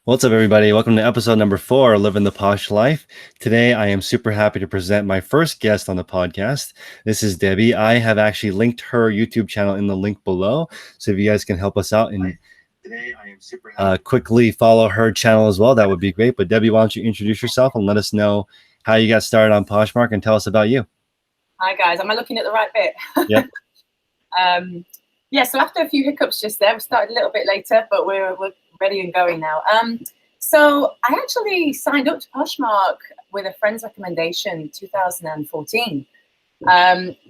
What's up, everybody? Welcome to episode number 4, Living the Posh Life. Today, I am super happy to present my first guest on the podcast. This is Debbie. I have actually linked her YouTube channel in the link below. So if you guys can help us out and quickly follow her channel as well, that would be great. But Debbie, why don't you introduce yourself and let us know how you got started on Poshmark and tell us about you. Hi, guys. Am I looking at the right bit? Yep. Yeah, so after a few hiccups just there, we started a little bit later, but we're ready and going now. So I actually signed up to Poshmark with a friend's recommendation 2014,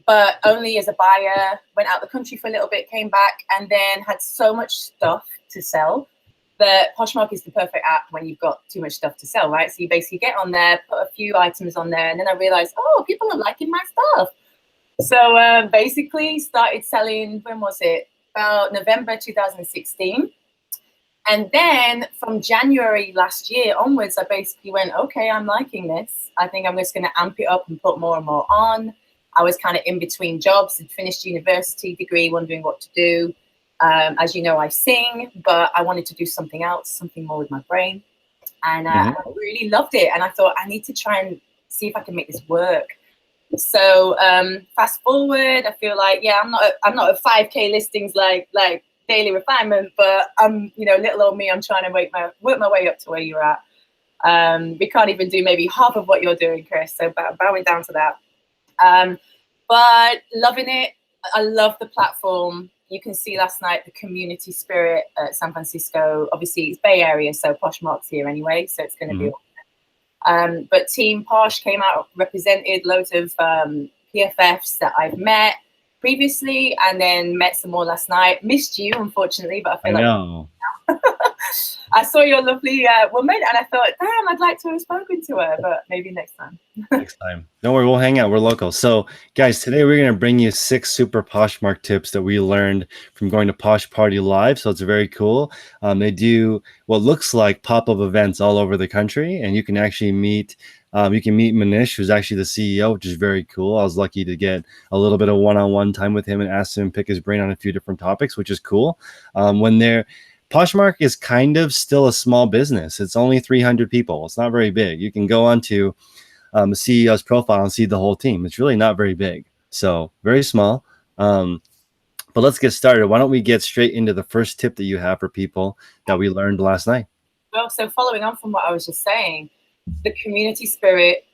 but only as a buyer, went out the country for a little bit, came back, and then had so much stuff to sell that Poshmark is the perfect app when you've got too much stuff to sell, right? So you basically get on there, put a few items on there, and then I realized, oh, people are liking my stuff. So basically started selling, when was it? About November 2016. And then from January last year onwards, I basically went, okay, I'm liking this. I think I'm just going to amp it up and put more and more on. I was kind of in between jobs, had finished university degree, wondering what to do. As you know, I sing, but I wanted to do something else, something more with my brain. And I really loved it. And I thought, I need to try and see if I can make this work. So fast forward, I feel like, yeah, I'm not a 5K listings like daily refinement, but little old me, I'm trying to work my way up to where you're at. We can't even do maybe half of what you're doing, Chris. So bowing down to that. But loving it. I love the platform. You can see last night the community spirit at San Francisco. Obviously, it's Bay Area, so Poshmark's here anyway, so it's going to be. But Team Posh came out, represented loads of PFFs that I've met previously, and then met some more last night. Missed you, unfortunately, but I feel I saw your lovely woman, and I thought, damn, I'd like to have spoken to her, but maybe next time. Next time. Don't worry, we'll hang out. We're local. So, guys, today we're going to bring you 6 super Poshmark tips that we learned from going to Posh Party Live. So it's very cool. They do what looks like pop-up events all over the country, and you can actually meet Manish, who's actually the CEO, which is very cool. I was lucky to get a little bit of one-on-one time with him and ask him pick his brain on a few different topics, which is cool. Poshmark is kind of still a small business. It's only 300 people. It's not very big. You can go onto the CEO's profile and see the whole team. It's really not very big. So very small. But let's get started. Why don't we get straight into the first tip that you have for people that we learned last night? Well, so following on from what I was just saying, the community spirit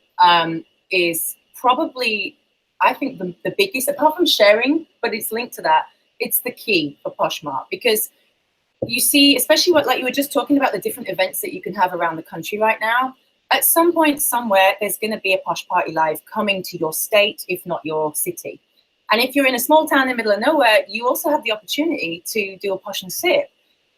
is probably, I think, the biggest, apart from sharing, but it's linked to that. It's the key for Poshmark, because you see, especially like you were just talking about the different events that you can have around the country right now. At some point, somewhere, there's going to be a Posh Party Live coming to your state, if not your city. And if you're in a small town in the middle of nowhere, you also have the opportunity to do a Posh and Sip.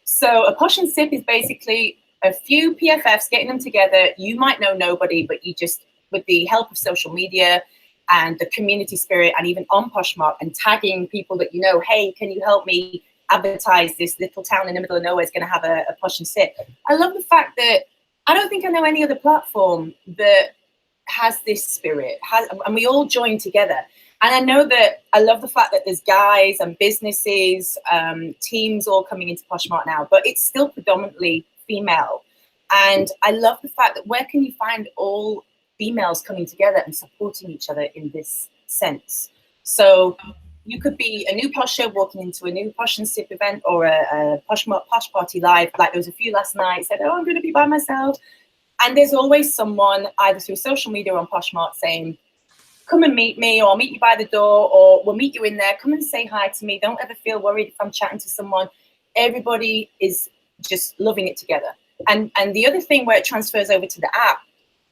So a Posh and Sip is basically a few PFFs getting them together. You might know nobody, but you just, with the help of social media and the community spirit, and even on Poshmark, and tagging people that you know, hey, can you help me advertise this little town in the middle of nowhere is going to have a Posh and Sip. I love the fact that I don't think I know any other platform that has this spirit, and we all join together. And I know that I love the fact that there's guys and businesses, teams all coming into Poshmark now, but it's still predominantly female. And I love the fact that where can you find all females coming together and supporting each other in this sense? So you could be a new Posh show walking into a new Posh and Sip event, or a Posh Party Live. Like there was a few last night, said, oh, I'm going to be by myself. And there's always someone either through social media or on Poshmark saying, come and meet me, or I'll meet you by the door, or we'll meet you in there. Come and say hi to me. Don't ever feel worried if I'm chatting to someone. Everybody is just loving it together. And the other thing where it transfers over to the app,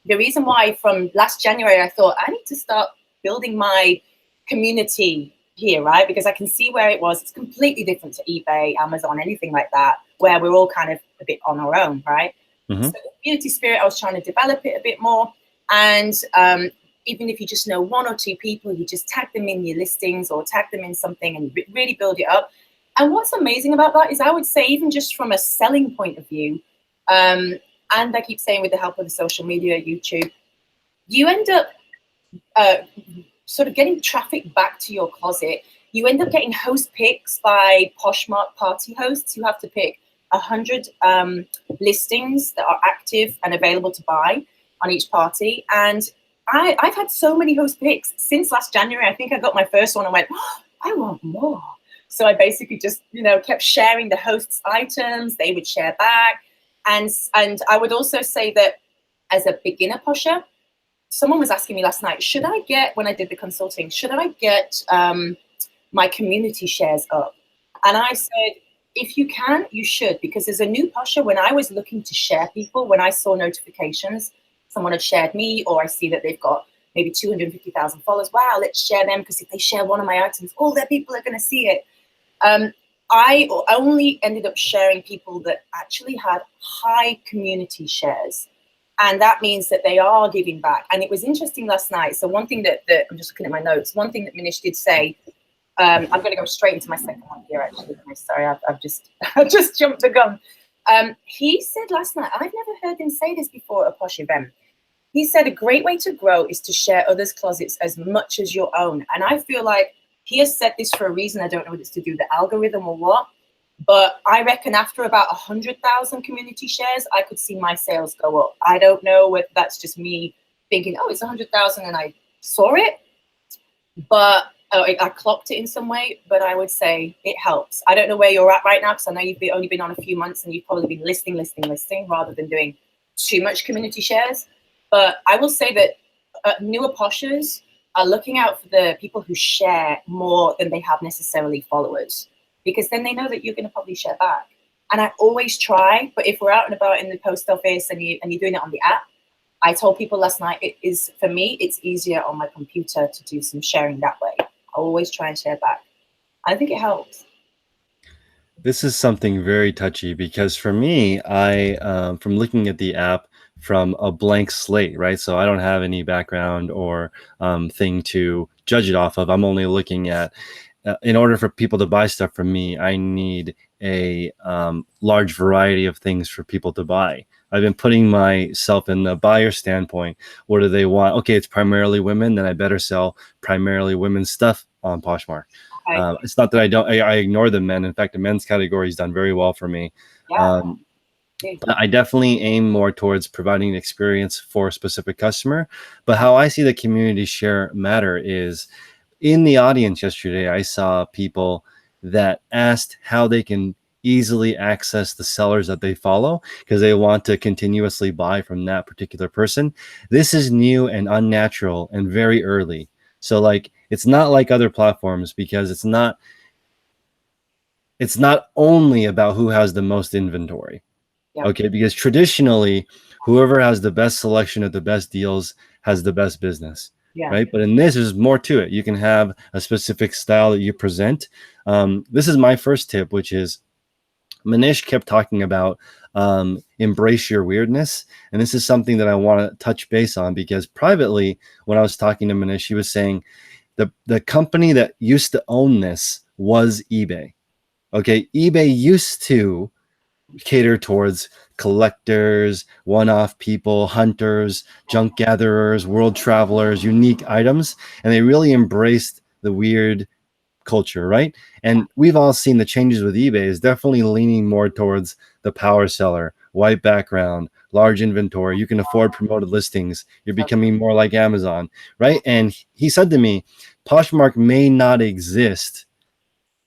the reason why from last January, I thought I need to start building my community here, right? Because I can see where it was. It's completely different to eBay, Amazon, anything like that, where we're all kind of a bit on our own, right? So the community spirit, I was trying to develop it a bit more. And even if you just know 1 or 2 people, you just tag them in your listings or tag them in something and really build it up. And what's amazing about that is, I would say, even just from a selling point of view, and I keep saying with the help of the social media, YouTube, you end up sort of getting traffic back to your closet. You end up getting host picks by Poshmark party hosts who have to pick 100 listings that are active and available to buy on each party. And I've had so many host picks since last January. I think I got my first one and went, oh, I want more. So I basically just, kept sharing the host's items. They would share back. And I would also say that as a beginner posher, someone was asking me last night, should I get, when I did the consulting, should I get my community shares up? And I said, if you can, you should, because as a new posher, when I was looking to share people, when I saw notifications, someone had shared me, or I see that they've got maybe 250,000 followers. Wow, let's share them, because if they share one of my items, all their people are going to see it. I only ended up sharing people that actually had high community shares. And that means that they are giving back. And it was interesting last night. So one thing that I'm just looking at my notes, one thing that Manish did say, I'm going to go straight into my second one here, actually. Sorry, I've just jumped the gun. He said last night, I've never heard him say this before at a Posh event. He said a great way to grow is to share others' closets as much as your own. And I feel like he has said this for a reason. I don't know if it's to do with the algorithm or what. But I reckon after about 100,000 community shares, I could see my sales go up. I don't know whether that's just me thinking, oh, it's 100,000 and I saw it. But I clocked it in some way, but I would say it helps. I don't know where you're at right now, because I know you've only been on a few months and you've probably been listing rather than doing too much community shares. But I will say that newer poshers are looking out for the people who share more than they have necessarily followers, because then they know that you're going to probably share back. And I always try, but if we're out and about in the post office and you're doing it on the app, I told people last night, for me, it's easier on my computer to do some sharing that way. I always try and share back. I think it helps. This is something very touchy, because for me, from looking at the app from a blank slate, right? So I don't have any background or thing to judge it off of. I'm only looking at, in order for people to buy stuff from me, I need a large variety of things for people to buy. I've been putting myself in the buyer standpoint. What do they want? Okay, it's primarily women, then I better sell primarily women's stuff on Poshmark. Okay. It's not that I ignore the men. In fact, the men's category has done very well for me. Yeah. But I definitely aim more towards providing an experience for a specific customer. But how I see the community share matter is, in the audience yesterday, I saw people that asked how they can easily access the sellers that they follow, because they want to continuously buy from that particular person. This is new and unnatural and very early. So like, it's not like other platforms, because it's not only about who has the most inventory. Yeah. Okay, because traditionally, whoever has the best selection of the best deals has the best business. Yeah. Right. But in this, there's more to it. You can have a specific style that you present. This is my first tip, which is, Manish kept talking about embrace your weirdness. And this is something that I want to touch base on, because privately, when I was talking to Manish, he was saying the company that used to own this was eBay. Okay. eBay used to cater towards collectors, one-off people, hunters, junk gatherers, world travelers, unique items, and they really embraced the weird culture, right? And we've all seen the changes with eBay is definitely leaning more towards the power seller, white background, large inventory. You can afford promoted listings. You're becoming more like Amazon, right? And he said to me, Poshmark may not exist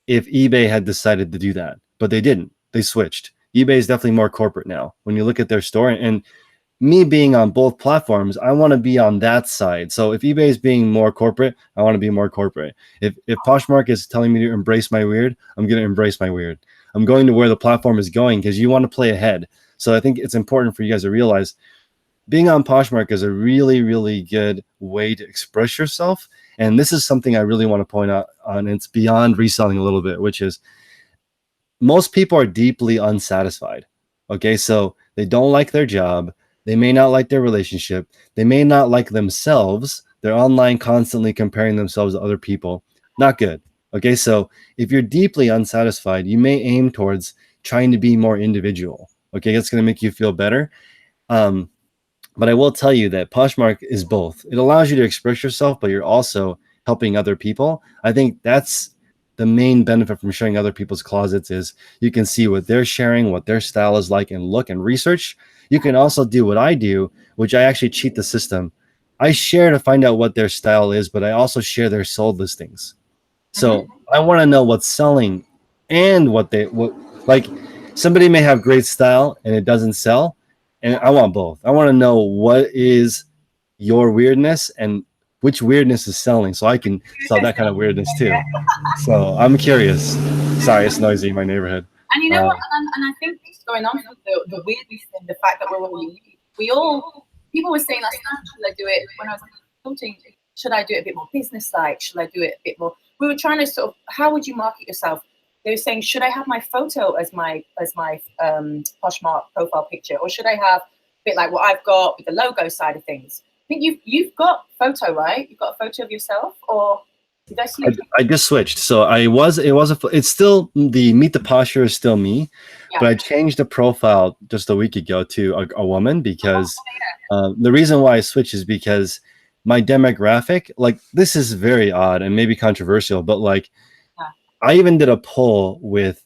if eBay had decided to do that, but they didn't. They switched. eBay is definitely more corporate now. When you look at their store, and me being on both platforms, I want to be on that side. So if eBay is being more corporate, I want to be more corporate. If Poshmark is telling me to embrace my weird, I'm going to embrace my weird. I'm going to where the platform is going, because you want to play ahead. So I think it's important for you guys to realize being on Poshmark is a really, really good way to express yourself. And this is something I really want to point out on. It's beyond reselling a little bit, which is most people are deeply unsatisfied. Okay, so they don't like their job. They may not like their relationship. They may not like themselves. They're online constantly comparing themselves to other people. Not good. Okay, so if you're deeply unsatisfied, you may aim towards trying to be more individual. Okay, that's going to make you feel better. But I will tell you that Poshmark is both. It allows you to express yourself, but you're also helping other people. I think that's the main benefit from sharing other people's closets is you can see what they're sharing, what their style is like, and look and research. You can also do what I do, which I actually cheat the system. I share to find out what their style is, but I also share their sold listings. So I want to know what's selling and what like somebody may have great style and it doesn't sell. And I want both. I want to know what is your weirdness and which weirdness is selling so I can sell that kind of weirdness too. So I'm curious. Sorry, it's noisy in my neighborhood. And you know what? And I think what's going on with the weirdness and the fact that we're all unique. People were saying last night, should I do it when I was consulting? Should I do it a bit more business-like? Should I do it a bit more? We were trying to sort of, how would you market yourself? They were saying, should I have my photo as my Poshmark profile picture, or should I have a bit like what I've got with the logo side of things? I think you've got photo, right? You've got a photo of yourself, or did I see? I just switched. So it's still the Meet the Posher is still me, but I changed the profile just a week ago to a woman because the reason why I switched is because my demographic, like this is very odd and maybe controversial, but like I even did a poll with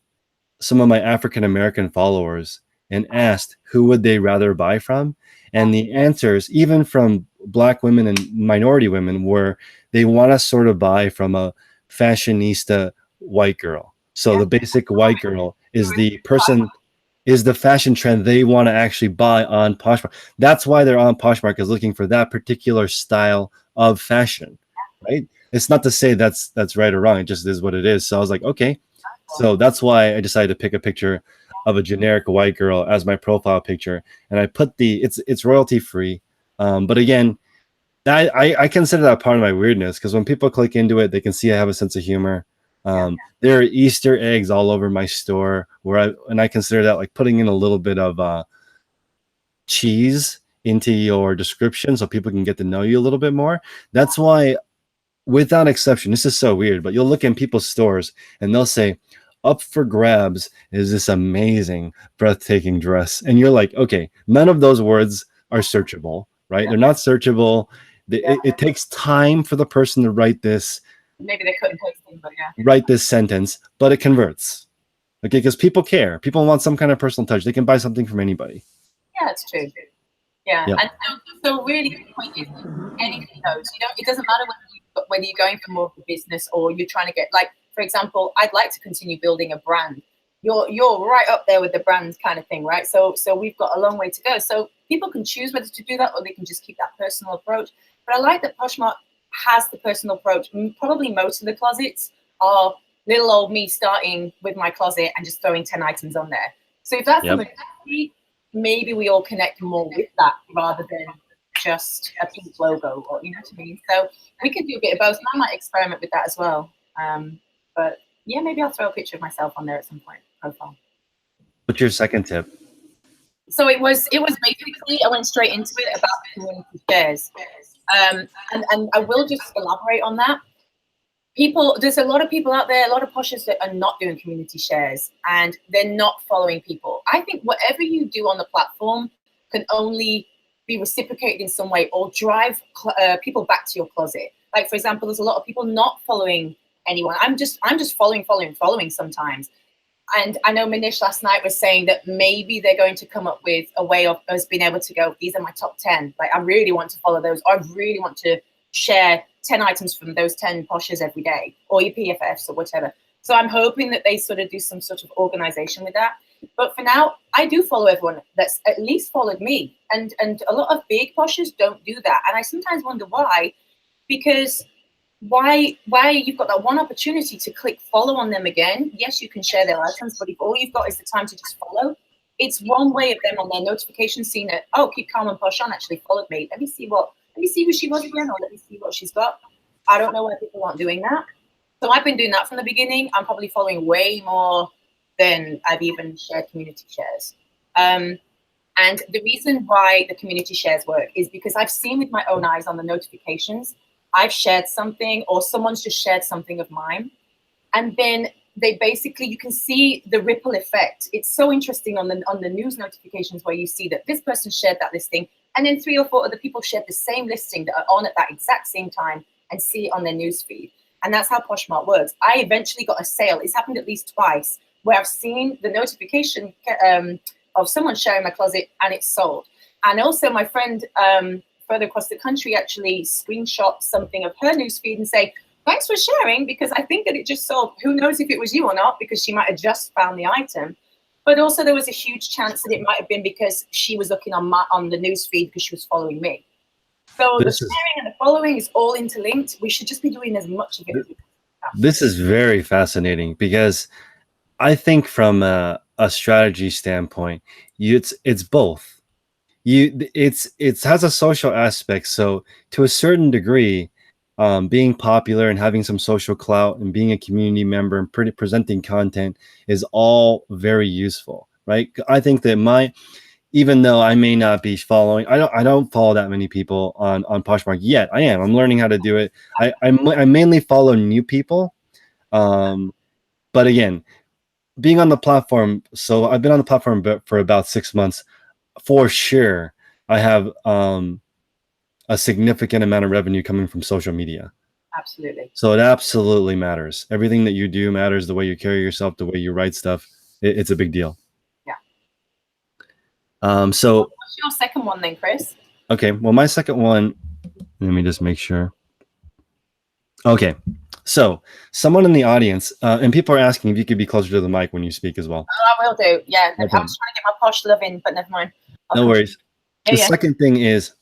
some of my African American followers and asked who would they rather buy from, and the answers, even from Black women and minority women, were they want to sort of buy from a fashionista white girl. So the basic white girl is the person, is the fashion trend they want to actually buy on Poshmark. That's why they're on Poshmark, is looking for that particular style of fashion, right? It's not to say that's right or wrong. It just is what it is. So I was like, okay. So that's why I decided to pick a picture of a generic white girl as my profile picture, and I put it's royalty free. But again, I consider that part of my weirdness, because when people click into it, they can see I have a sense of humor. There are Easter eggs all over my store and I consider that like putting in a little bit of cheese into your description so people can get to know you a little bit more. That's why, without exception, this is so weird, but you'll look in people's stores and they'll say, up for grabs is this amazing, breathtaking dress. And you're like, okay, none of those words are searchable, right? They're not searchable. It takes time for the person to write this. Maybe they couldn't post them, but write this sentence, but it converts. Okay, because people care. People want some kind of personal touch. They can buy something from anybody. Yeah, it's true. Yeah, and so really the point is anything goes. You know, it doesn't matter whether you're going for more of a business or you're trying to get, like, for example, I'd like to continue building a brand. You're right up there with the brand kind of thing, right? So we've got a long way to go. So people can choose whether to do that or they can just keep that personal approach. But I like that Poshmark has the personal approach. Probably most of the closets are little old me starting with my closet and just throwing 10 items on there. So if that's the majority, maybe we all connect more with that rather than just a pink logo, or you know what I mean. So we could do a bit of both, and I might experiment with that as well. But yeah, maybe I'll throw a picture of myself on there at some point. Profile. What's your second tip? So it was basically, I went straight into it about community shares, and I will just elaborate on that. There's a lot of people out there, a lot of poshers that are not doing community shares and they're not following people. I think whatever you do on the platform can only be reciprocated in some way or drive people back to your closet. Like, for example, there's a lot of people not following anyone. I'm just following sometimes. And I know Manish last night was saying that maybe they're going to come up with a way of us being able to go, these are my top 10. Like, I really want to follow those. I really want to share 10 items from those 10 poshers every day, or your PFFs or whatever. So I'm hoping that they sort of do some sort of organization with that. But for now, I do follow everyone that's at least followed me. And a lot of big poshers don't do that. And I sometimes wonder why, because why you've got that one opportunity to click follow on them again. Yes, you can share their items, but if all you've got is the time to just follow, it's one way of them on their notification seeing that, oh, keep calm and Posh on actually followed me. Let me see who she was again, or let me see what she's got. I don't know why people aren't doing that. So I've been doing that from the beginning. I'm probably following way more than I've even shared community shares. And the reason why the community shares work is because I've seen with my own eyes on the notifications, I've shared something or someone's just shared something of mine. And then they basically, you can see the ripple effect. It's so interesting on the news notifications where you see that this person shared that listing and then 3 or 4 other people shared the same listing that are on at that exact same time and see it on their news feed. And that's how Poshmark works. I eventually got a sale. It's happened at least twice where I've seen the notification of someone sharing my closet and it's sold. And also my friend further across the country actually screenshot something of her newsfeed and say, thanks for sharing, because I think that it just sold. Who knows if it was you or not, because she might have just found the item. But also there was a huge chance that it might have been because she was looking on the newsfeed because she was following me. So the sharing and the following is all interlinked. We should just be doing as much of it as we can. This is very fascinating because I think from a strategy standpoint, it's both. It has a social aspect. So to a certain degree, being popular and having some social clout and being a community member and presenting content is all very useful, right? I think that even though I may not be following, I don't follow that many people on Poshmark yet. I'm learning how to do it. I mainly follow new people, but again, being on the platform. So I've been on the platform for about 6 months. For sure, I have a significant amount of revenue coming from social media. Absolutely. So it absolutely matters. Everything that you do matters. The way you carry yourself, the way you write stuff, it's a big deal. Yeah. So what's your second one then, Chris? Okay. Well, my second one, let me just make sure. Okay. So someone in the audience, and people are asking if you could be closer to the mic when you speak as well. Oh, I will do. Yeah. No I'm trying to get my posh love in, but never mind. No worries. The second thing is,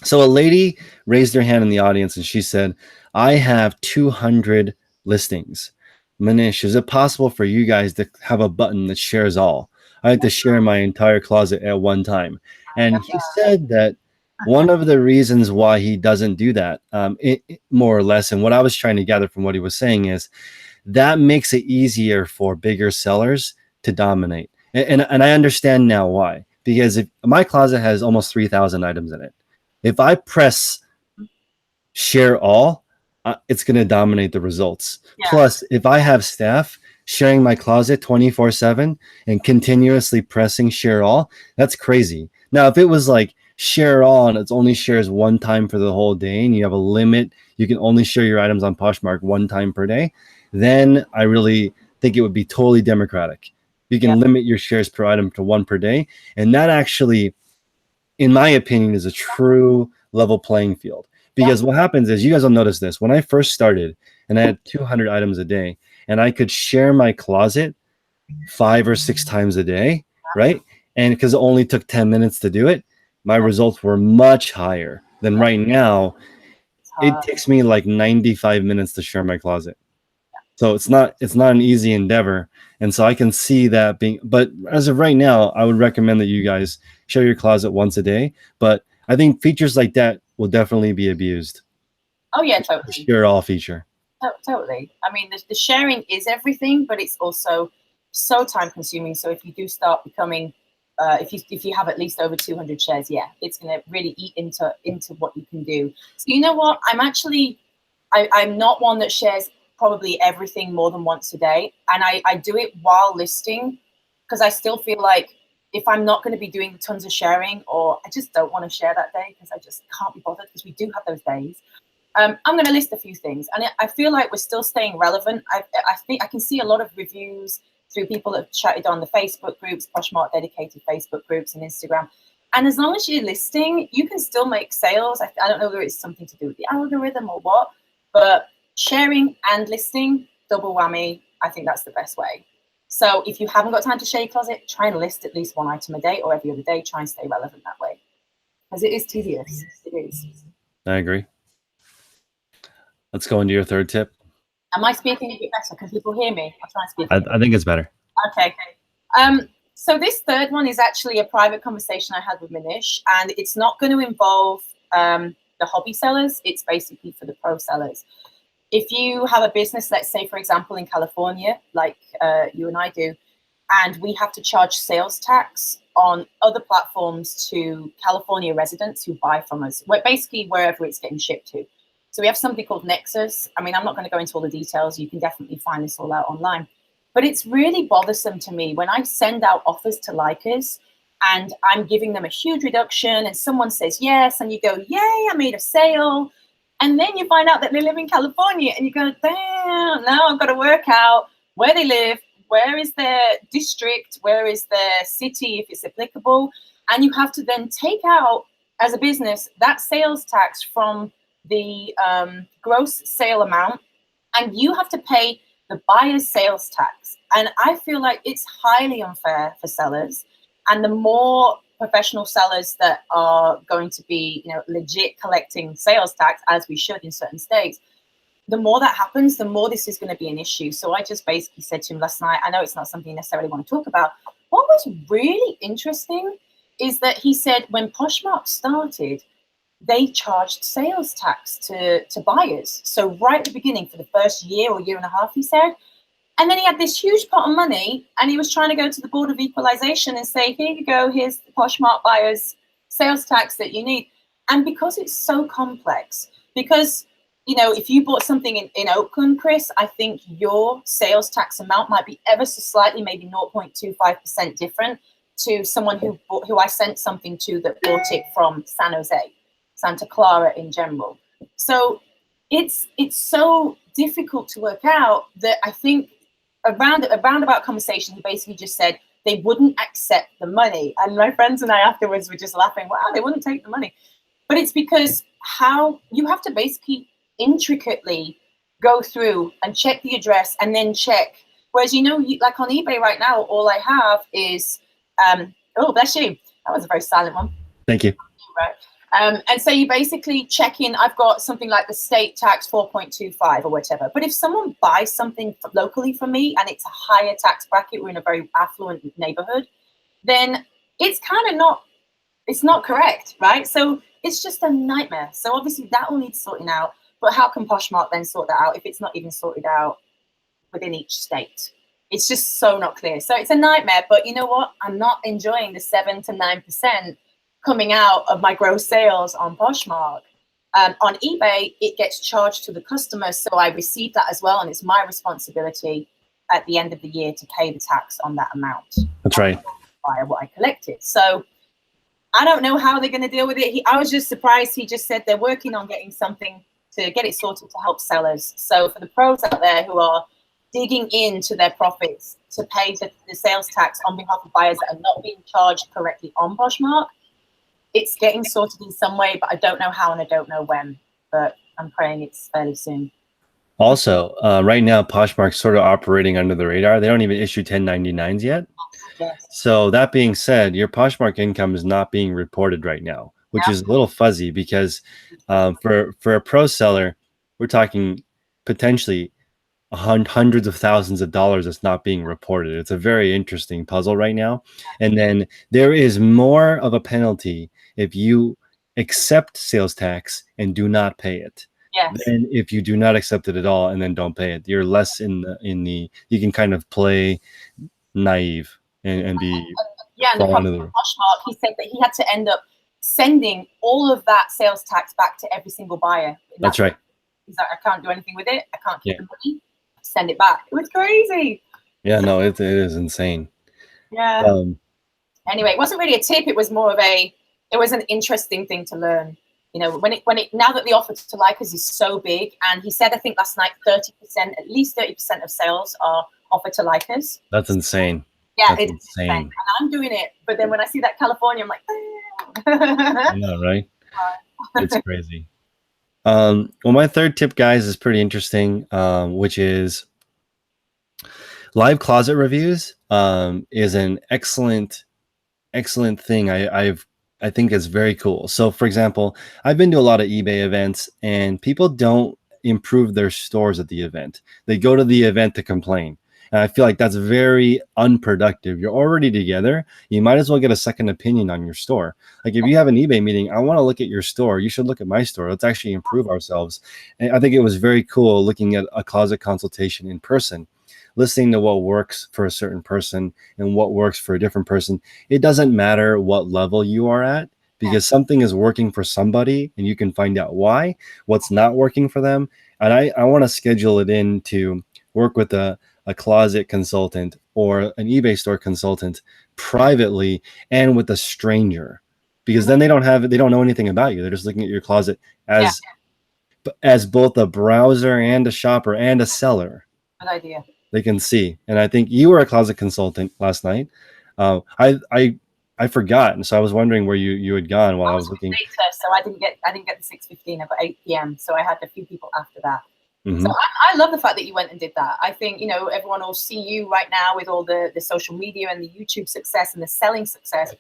so a lady raised her hand in the audience and she said, I have 200 listings. Manish, is it possible for you guys to have a button that shares all? I like to share my entire closet at one time. And he said that one of the reasons why he doesn't do that, more or less, and what I was trying to gather from what he was saying is that makes it easier for bigger sellers to dominate. And I understand now why. Because if my closet has almost 3,000 items in it, if I press share all, it's going to dominate the results. Yeah. Plus, if I have staff sharing my closet 24/7 and continuously pressing share all, that's crazy. Now, if it was like share all and it only shares one time for the whole day and you have a limit, you can only share your items on Poshmark one time per day, then I really think it would be totally democratic. You can limit your shares per item to one per day. And that actually, in my opinion, is a true level playing field. Because what happens is, you guys will notice this, when I first started and I had 200 items a day and I could share my closet 5 or 6 times a day, right? And because it only took 10 minutes to do it, my results were much higher than right now. It takes me like 95 minutes to share my closet. So it's not an easy endeavor. And so I can see that being, but as of right now, I would recommend that you guys share your closet once a day. But I think features like that will definitely be abused. Oh yeah, totally. Share all feature. Totally. I mean, the sharing is everything, but it's also so time consuming. So if you do start becoming, if you have at least over 200 shares, yeah, it's going to really eat into what you can do. So you know what? I'm not one that shares probably everything more than once a day. And I do it while listing, because I still feel like if I'm not going to be doing tons of sharing, or I just don't want to share that day because I just can't be bothered, because we do have those days, I'm going to list a few things. And I feel like we're still staying relevant. I think I can see a lot of reviews through people that have chatted on the Facebook groups, Poshmark dedicated Facebook groups and Instagram. And as long as you're listing, you can still make sales. I don't know whether it's something to do with the algorithm or what, but sharing and listing, double whammy. I think that's the best way. So if you haven't got time to share your closet, try and list at least one item a day or every other day. Try and stay relevant that way, because it is tedious. It is. I agree. Let's go into your third tip. Am I speaking a bit better? Can people hear me? I'll try and speak. I think it's better. Okay. So this third one is actually a private conversation I had with Manish, and it's not going to involve the hobby sellers. It's basically for the pro sellers. If you have a business, let's say, for example, in California, like you and I do, and we have to charge sales tax on other platforms to California residents who buy from us, basically wherever it's getting shipped to. So we have something called Nexus. I mean, I'm not going to go into all the details. You can definitely find this all out online. But it's really bothersome to me when I send out offers to likers and I'm giving them a huge reduction and someone says yes, and you go, yay, I made a sale. And then you find out that they live in California, and you go, damn, now I've got to work out where they live, where is their district, where is their city, if it's applicable. And you have to then take out, as a business, that sales tax from the gross sale amount, and you have to pay the buyer's sales tax. And I feel like it's highly unfair for sellers. And the more professional sellers that are going to be, legit collecting sales tax, as we should in certain states, the more that happens, the more this is going to be an issue. So I just basically said to him last night, I know it's not something you necessarily want to talk about. What was really interesting is that he said when Poshmark started, they charged sales tax to buyers. So right at the beginning, for the first year or year and a half, he said. And then he had this huge pot of money, and he was trying to go to the Board of Equalization and say, here you go, here's the Poshmark buyer's sales tax that you need. And because it's so complex, because, if you bought something in Oakland, Chris, I think your sales tax amount might be ever so slightly, maybe 0.25% different to someone who I sent something to that bought it from San Jose, Santa Clara in general. So it's so difficult to work out that I think a roundabout conversation, he basically just said they wouldn't accept the money. And my friends and I afterwards were just laughing, wow, they wouldn't take the money. But it's because how you have to basically intricately go through and check the address and then check. Whereas, like on eBay right now, all I have is, oh, bless you. That was a very silent one. Thank you. Right. And so you basically check in, I've got something like the state tax 4.25 or whatever. But if someone buys something locally from me and it's a higher tax bracket, we're in a very affluent neighborhood, then it's kind of it's not correct, right? So it's just a nightmare. So obviously that will need sorting out. But how can Poshmark then sort that out if it's not even sorted out within each state? It's just so not clear. So it's a nightmare. But you know what? I'm not enjoying the 7 to 9% coming out of my gross sales on Poshmark. On eBay, it gets charged to the customer, so I receive that as well, and it's my responsibility at the end of the year to pay the tax on that amount. That's right. By what I collected. So I don't know how they're going to deal with it. I was just surprised. He just said they're working on getting something to get it sorted to help sellers. So for the pros out there who are digging into their profits to pay the sales tax on behalf of buyers that are not being charged correctly on Poshmark, it's getting sorted in some way, but I don't know how and I don't know when, but I'm praying it's fairly soon. Also, right now, Poshmark's sort of operating under the radar. They don't even issue 1099s yet. Yes. So that being said, your Poshmark income is not being reported right now, which is a little fuzzy because for a pro seller, we're talking potentially hundreds of thousands of dollars that's not being reported. It's a very interesting puzzle right now. And then there is more of a penalty if you accept sales tax and do not pay it. Yes. Than if you do not accept it at all and then don't pay it. You're less in the you can kind of play naive and be and the problem with Poshmark, he said that he had to end up sending all of that sales tax back to every single buyer. That's right. He's like, I can't do anything with it. I can't keep the money. Send it back. It was crazy. Yeah, no, it is insane. Yeah. Anyway, it wasn't really a tip. It was more of it was an interesting thing to learn. When it now that the offer to Lycos is so big, and he said, I think last night, at least 30% of sales are offered to Lycos. That's insane. Yeah, That's it's insane. And I'm doing it. But then when I see that California, I'm like, I know, right? It's crazy. Well, my third tip, guys, is pretty interesting, which is live closet reviews is an excellent thing. I think is very cool. So, for example, I've been to a lot of eBay events, and people don't improve their stores at the event. They go to the event to complain. And I feel like that's very unproductive. You're already together. You might as well get a second opinion on your store. Like if you have an eBay meeting, I want to look at your store. You should look at my store. Let's actually improve ourselves. And I think it was very cool looking at a closet consultation in person, listening to what works for a certain person and what works for a different person. It doesn't matter what level you are at, because something is working for somebody and you can find out why, what's not working for them. And I want to schedule it in to work with a closet consultant or an eBay store consultant privately and with a stranger, because then they don't know anything about you. They're just looking at your closet as as both a browser and a shopper and a seller. Good idea. They can see. And I think you were a closet consultant last night. I forgot, and so I was wondering where you had gone while I was looking. Later, so I didn't get the 6:15. I got 8 p.m. So I had a few people after that. Mm-hmm. So I love the fact that you went and did that. I think, you know, everyone will see you right now with all the social media and the YouTube success and the selling success.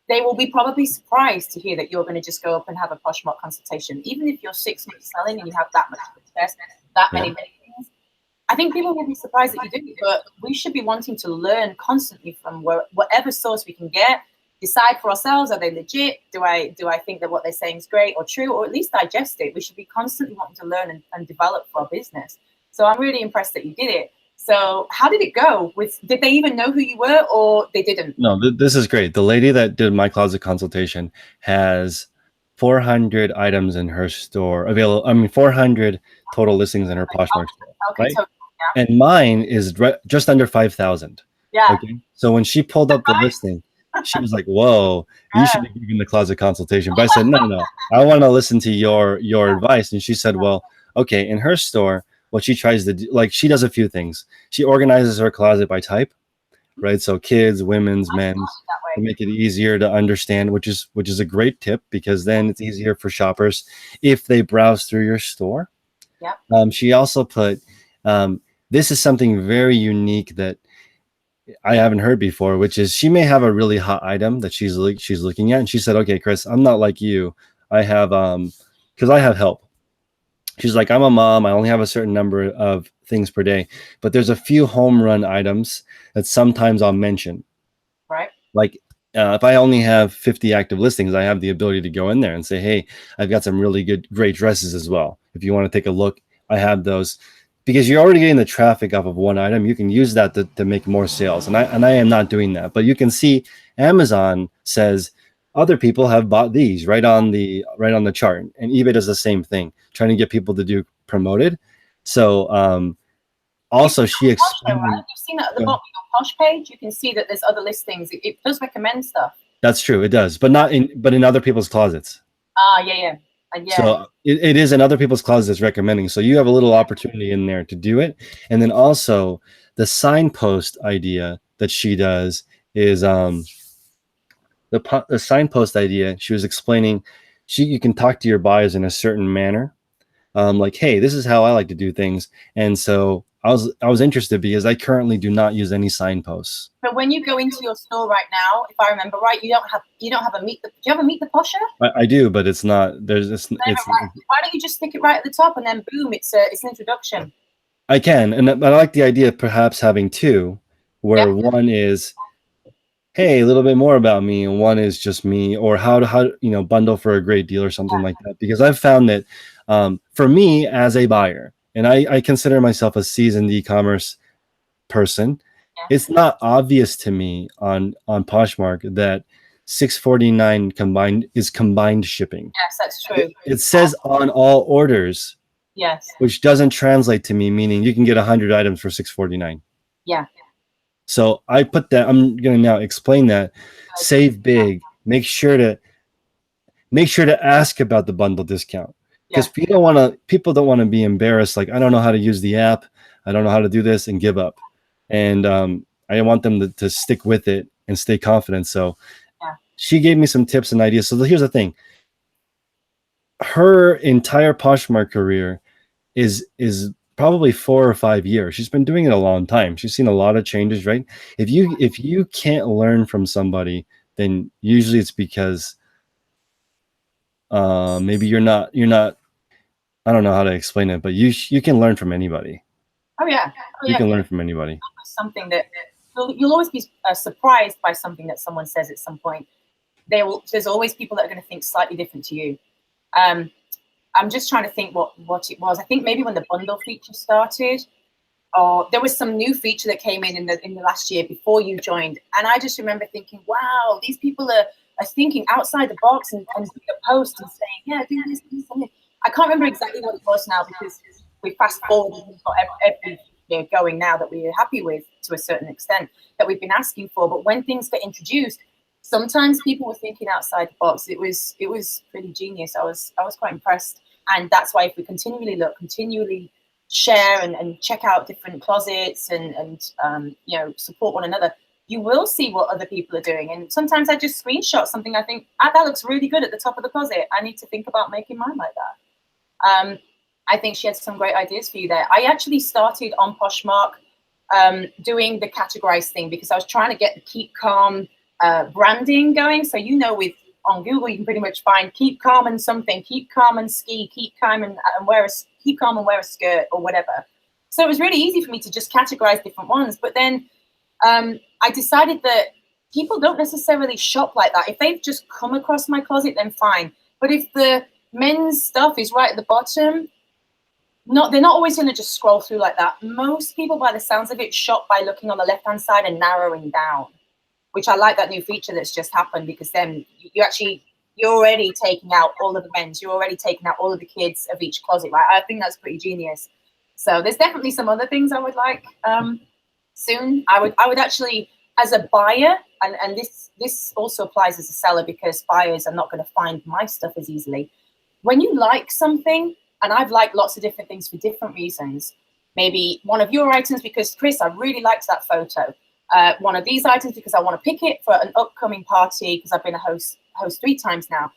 They will be probably surprised to hear that you're going to just go up and have a Poshmark consultation, even if you're 6 months selling and you have that much success, that many things. I think people will be surprised that you do, but we should be wanting to learn constantly from whatever source we can get. Decide for ourselves, are they legit? Do I think that what they're saying is great or true, or at least digest it? We should be constantly wanting to learn and develop for our business. So I'm really impressed that you did it. So how did it go? Did they even know who you were, or they didn't? No, this is great. The lady that did my closet consultation has 400 items in her store available. I mean, 400 total listings in her Poshmark store. Okay, right? so, yeah. And mine is just under 5,000. Yeah. Okay. So when she pulled up the listing, she was like, "Whoa, you should be giving the closet consultation." But I said, "No. I want to listen to your advice." And she said, "Well, okay." In her store, what she tries to do, like, she does a few things. She organizes her closet by type, right? So kids, women's, men's, to make it easier to understand, which is a great tip, because then it's easier for shoppers if they browse through your store. Yeah. She also put, this is something very unique that I haven't heard before, which is she may have a really hot item that she's looking at, and she said, "Okay, Chris, I'm not like you. I have because I have help." She's like, "I'm a mom. I only have a certain number of things per day, but there's a few home run items that sometimes I'll mention." Right. Like, if I only have 50 active listings, I have the ability to go in there and say, "Hey, I've got some really great dresses as well. If you want to take a look, I have those." Because you're already getting the traffic off of one item, you can use that to make more sales. And I am not doing that. But you can see Amazon says other people have bought these right on the chart, and eBay does the same thing, trying to get people to do promoted. So also she explained. Right? You've seen that at the bottom of your Posh page. You can see that there's other listings. It does recommend stuff. That's true, it does, but not in other people's closets. Yeah. So it is in other people's closets recommending. So you have a little opportunity in there to do it. And then also the signpost idea that she does is the signpost idea. She was explaining, you can talk to your buyers in a certain manner. Like, "Hey, this is how I like to do things." And so I was interested because I currently do not use any signposts. But when you go into your store right now, if I remember right, you don't have a meet the. Do you have a meet the Posher? I do, but it's not. There's this. Why don't you just stick it right at the top, and then boom, it's an introduction. I can, and I like the idea of perhaps having two, where one is, "Hey, a little bit more about me," and one is just me, or how to bundle for a great deal or something like that. Because I've found that for me as a buyer, and I consider myself a seasoned e-commerce person, it's not obvious to me on Poshmark that $649 is combined shipping. Yes, that's true. It says on all orders. Yes. Which doesn't translate to me, meaning you can get 100 items for $649. Yeah. So I put that. I'm going to now explain that. Save big. Make sure to ask about the bundle discount, because people don't want to be embarrassed. Like, "I don't know how to use the app. I don't know how to do this," and give up. And I want them to stick with it and stay confident. So she gave me some tips and ideas. So here's the thing. Her entire Poshmark career is probably 4 or 5 years. She's been doing it a long time. She's seen a lot of changes, right? If you can't learn from somebody, then usually it's because maybe you're not. I don't know how to explain it, but you can learn from anybody. You can learn from anybody. Something that you'll always be surprised by something that someone says at some point. There's always people that are going to think slightly different to you. I'm just trying to think what it was. I think maybe when the bundle feature started, or there was some new feature that came in the last year before you joined, and I just remember thinking, wow, these people are thinking outside the box and doing a post and saying, "Yeah, do this, and this." I can't remember exactly what it was now, because we fast forward and we've got every going now that we're happy with, to a certain extent, that we've been asking for. But when things get introduced, sometimes people were thinking outside the box. It was pretty genius. I was quite impressed. And that's why if we continually look, continually share and check out different closets and you know, support one another, you will see what other people are doing. And sometimes I just screenshot something I think, that looks really good at the top of the closet. I need to think about making mine like that. I think she had some great ideas for you there. I actually started on Poshmark doing the categorized thing because I was trying to get the Keep Calm branding going. So, you know, with on Google, you can pretty much find keep calm and something, keep calm and ski, keep calm and keep calm and wear a skirt or whatever. So it was really easy for me to just categorize different ones. But then I decided that people don't necessarily shop like that. If they've just come across my closet, then fine. But if the men's stuff is right at the bottom, they're not always going to just scroll through like that. Most people, by the sounds of it, shop by looking on the left-hand side and narrowing down, which I like that new feature that's just happened, because then you're already taking out all of the men's, you're already taking out all of the kids of each closet, right? I think that's pretty genius. So there's definitely some other things I would like soon. I would actually, as a buyer, and this also applies as a seller because buyers are not going to find my stuff as easily. When you like something, and I've liked lots of different things for different reasons, maybe one of your items because, Chris, I really liked that photo. One of these items because I want to pick it for an upcoming party because I've been a host 3 times now.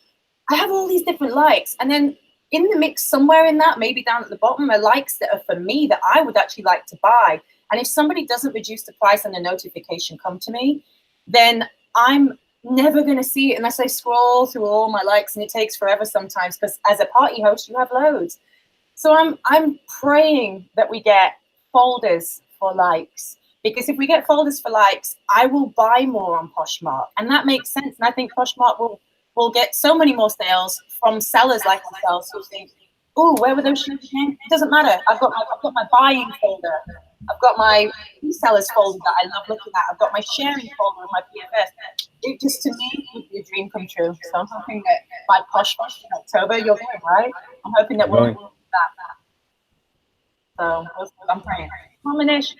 I have all these different likes, and then in the mix somewhere in that, maybe down at the bottom, are likes that are for me that I would actually like to buy. And if somebody doesn't reduce the price and the notification come to me, then I'm never going to see it unless I scroll through all my likes, and it takes forever sometimes because as a party host, you have loads. So I'm praying that we get folders for likes, because if we get folders for likes, I will buy more on Poshmark, and that makes sense. And I think Poshmark will get so many more sales from sellers like ourselves who think, "Oh, where were those shoes again?" It doesn't matter. I've got my buying folder. I've got my resellers folder that I love looking at. I've got my sharing folder with my PFS. It just, to me, would be a dream come true. So I'm hoping that by Posh in October, you're going, right? I'm hoping that we'll do that. So I'm praying. Combination.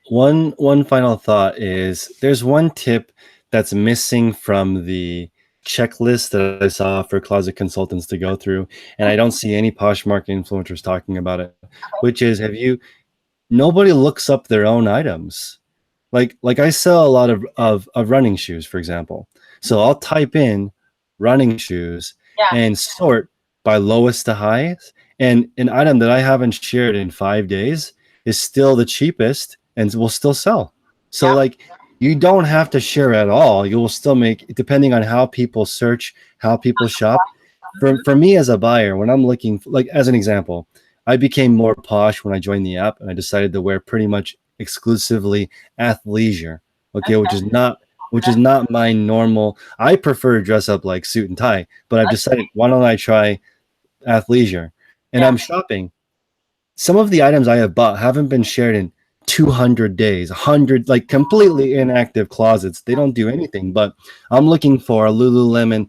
One final thought is there's one tip that's missing from the checklist that I saw for closet consultants to go through, and I don't see any Poshmark influencers talking about it, which is nobody looks up their own items. Like I sell a lot of running shoes, for example. So I'll type in running shoes and sort by lowest to highest. And an item that I haven't shared in 5 days is still the cheapest and will still sell. So like you don't have to share at all. You will still make, depending on how people search, how people shop. For me as a buyer, when I'm looking, like as an example, I became more posh when I joined the app, and I decided to wear pretty much exclusively athleisure, which is not my normal. I prefer to dress up like suit and tie, but I've decided, why don't I try athleisure? And I'm shopping. Some of the items I have bought haven't been shared in 200 days, 100, like completely inactive closets. They don't do anything, but I'm looking for a Lululemon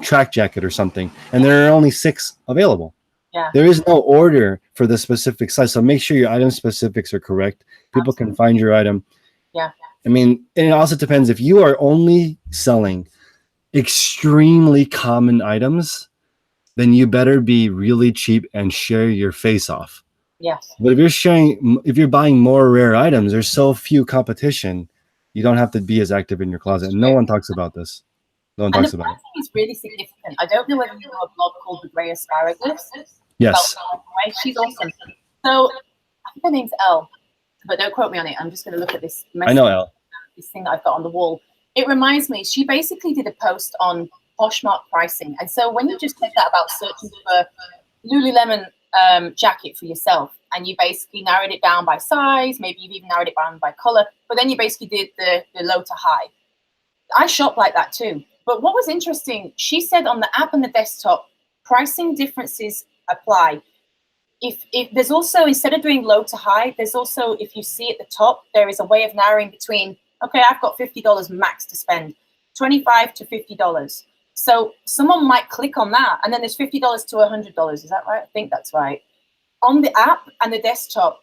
track jacket or something, and there are only 6 available. There is no order for the specific size. So make sure your item specifics are correct. People can find your item. I mean, and it also depends if you are only selling extremely common items, then you better be really cheap and share your face off. But if you're buying more rare items, there's so few competition, you don't have to be as active in your closet. And no one talks about this. No one talks about it. It's really significant. I don't know whether you know a blog called The Grey Asparagus. Yes. She's awesome. So I think her name's Elle, but don't quote me on it. I'm just going to look at this message. I know Elle. This thing that I've got on the wall. It reminds me, she basically did a post on Poshmark pricing. And so when you just said that about searching for Lululemon jacket for yourself, and you basically narrowed it down by size, maybe you've even narrowed it down by color, but then you basically did the low to high. I shop like that too. But what was interesting, she said on the app and the desktop, pricing differences apply. If there's also, instead of doing low to high, there's also, if you see at the top, there is a way of narrowing between, okay, I've got $50 max to spend, $25 to $50. So someone might click on that, and then there's $50 to $100. Is that right? I think that's right. On the app and the desktop,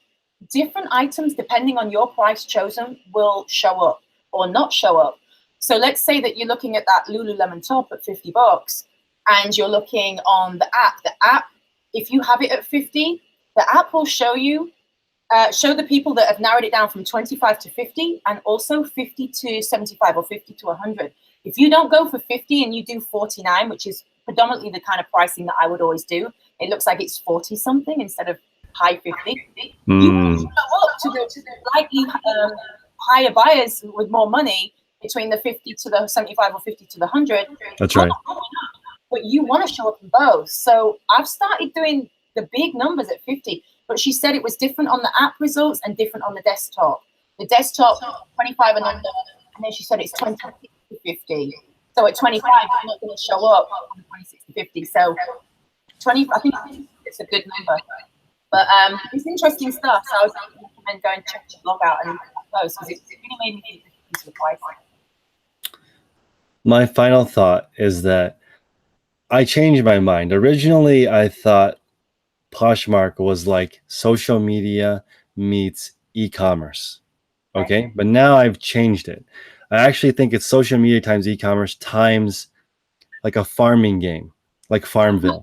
different items, depending on your price chosen, will show up or not show up. So let's say that you're looking at that Lululemon top at $50, and you're looking on the app, if you have it at 50, the app will show you, show the people that have narrowed it down from 25 to 50 and also 50 to 75 or 50 to 100. If you don't go for 50 and you do 49, which is predominantly the kind of pricing that I would always do, it looks like it's 40 something instead of high 50. You want to go up to the slightly higher buyers with more money between the 50 to the 75 or 50 to the 100. That's right. But you want to show up in both. So I've started doing the big numbers at 50, but she said it was different on the app results and different on the desktop. The desktop, 25 and under, and then she said it's 26 to 50. So at 25, you're not going to show up on 26 to 50. So 20, I think it's a good number. But it's interesting stuff. So I would recommend going and check your blog out and those, because it really made me think this was pricing. My final thought is that I changed my mind. Originally, I thought Poshmark was like social media meets e-commerce. Okay. But now I've changed it. I actually think it's social media times e-commerce times like a farming game, like Farmville.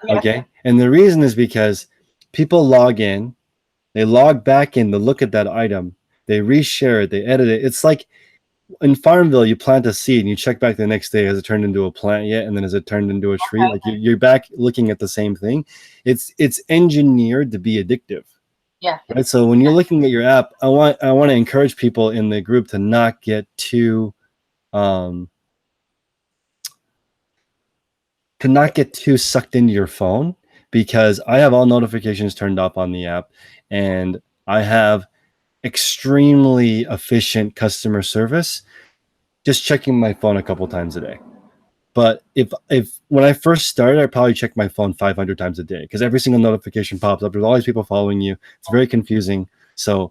Yeah. Okay. And the reason is because people log in, they log back in to look at that item, they reshare it, they edit it. It's like in Farmville, you plant a seed and you check back the next day, has it turned into a plant yet? And then has it turned into a tree? Okay. Like you're back looking at the same thing. It's engineered to be addictive. Yeah. Right. So when you're looking at your app, I want to encourage people in the group to not get too sucked into your phone, because I have all notifications turned off on the app, and I have extremely efficient customer service, just checking my phone a couple times a day. But if when I first started, I probably checked my phone 500 times a day, because every single notification pops up. There's all these people following you. It's very confusing. So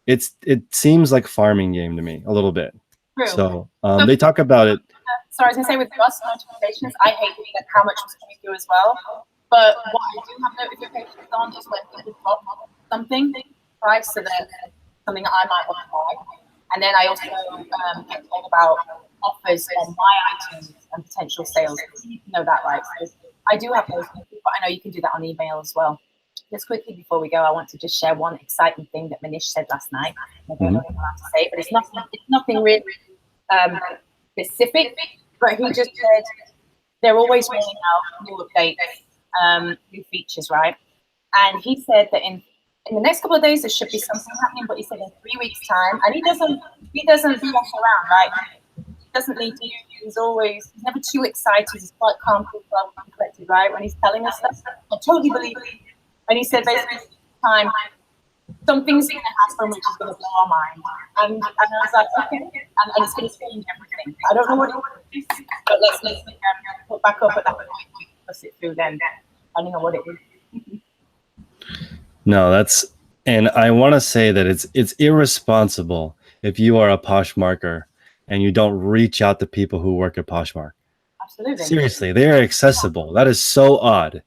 it seems like farming game to me a little bit. True. So they talk about it. Sorry, I was going to say with bus notifications, I hate looking at how much was coming through as well. But what I do have notifications on is when people drop something, right? So then something that I might want to buy. And then I also get told about offers on my items and potential sales. You know that, right? So I do have those, but I know you can do that on email as well. Just quickly before we go, I want to just share one exciting thing that Manish said last night. I don't know what I'm allowed to say, but it's nothing really specific. But he just said they're always rolling out new updates, new features, right? And he said that in the next couple of days there should be something happening, but he said in 3 weeks' time, and he doesn't BS around, right? He doesn't need to. He's never too excited. He's quite calm, cool, and collected, right? When he's telling us stuff, I totally believe it. And he said basically time something's going to happen which is going to blow our mind. And I was like, okay, and it's going to change everything. I don't know what it is, but let's put back up at that point and discuss it through then, depending on what it is. No, and I want to say that it's irresponsible if you are a Poshmarker and you don't reach out to people who work at Poshmark. Absolutely. Seriously, they are accessible. That is so odd.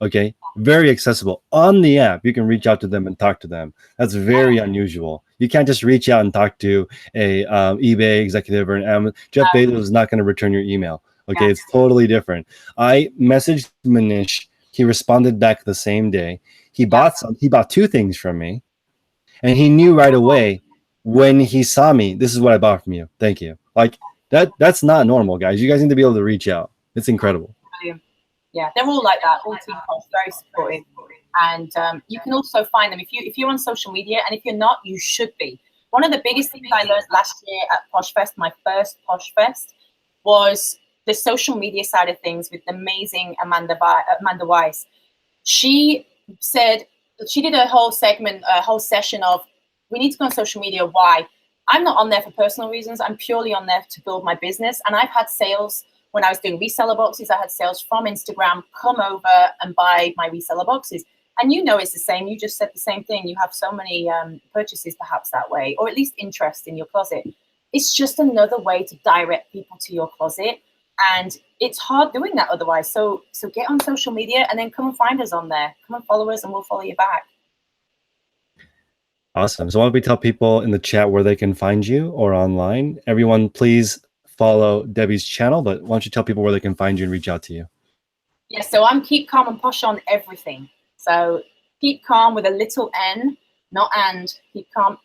Okay, very accessible on the app. You can reach out to them and talk to them. That's very unusual. You can't just reach out and talk to a eBay executive or an Amazon. Jeff Bezos is not going to return your email. Okay, it's totally different. I messaged Manish. He responded back the same day. He bought two things from me, and he knew right away when he saw me, this is what I bought from you. Thank you. Like that's not normal, guys. You guys need to be able to reach out. It's incredible. Yeah, they're all like that. All team Posh, very supportive, and you can also find them if you're on social media, and if you're not, you should be. One of the biggest things I learned last year at Posh Fest, my first Posh Fest, was the social media side of things with the amazing Amanda Weiss. She said she did a whole segment, a whole session of we need to go on social media. Why? I'm not on there for personal reasons. I'm purely on there to build my business, and I've had sales. When I was doing reseller boxes, I had sales from Instagram come over and buy my reseller boxes. And you know it's the same. You just said the same thing. You have so many purchases perhaps that way, or at least interest in your closet. It's just another way to direct people to your closet. And it's hard doing that otherwise. So get on social media and then come and find us on there. Come and follow us and we'll follow you back. Awesome. So why don't we tell people in the chat where they can find you or online? Everyone, please follow Debbie's channel, but why don't you tell people where they can find you and reach out to you? Yeah, so I'm Keep Calm and Posh on everything. So keep calm with a little n, not and. Keep calm,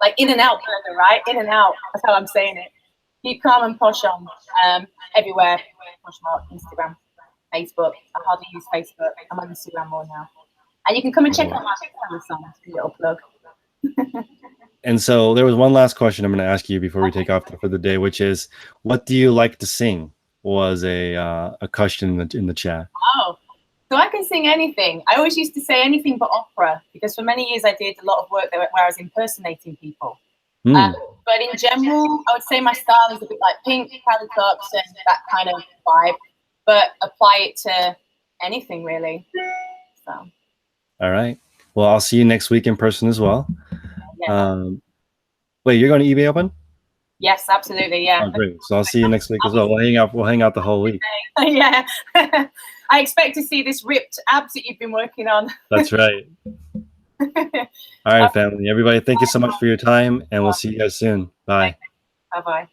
like in and out burger, right? In and out. That's how I'm saying it. Keep calm and Posh on everywhere. Poshmark, Instagram, Facebook. I hardly use Facebook. I'm on Instagram more now. And you can come and check out my songs, little plug. And so there was one last question I'm going to ask you before we take off for the day, which is, what do you like to sing? Was a question in the chat. Oh, so I can sing anything. I always used to say anything but opera, because for many years I did a lot of work where I was impersonating people. But in general, I would say my style is a bit like Pink, Kelly Clarkson, that kind of vibe, but apply it to anything really. So. All right. Well, I'll see you next week in person as well. Yeah. Wait, you're going to eBay Open? Yes, absolutely. Yeah. Oh, great. So I'll see you next week as well. We'll hang out. We'll hang out the whole week. Yeah. I expect to see this ripped abs that you've been working on. That's right. All right, family. Everybody, thank you so much for your time, and we'll see you guys soon. Bye. Bye-bye.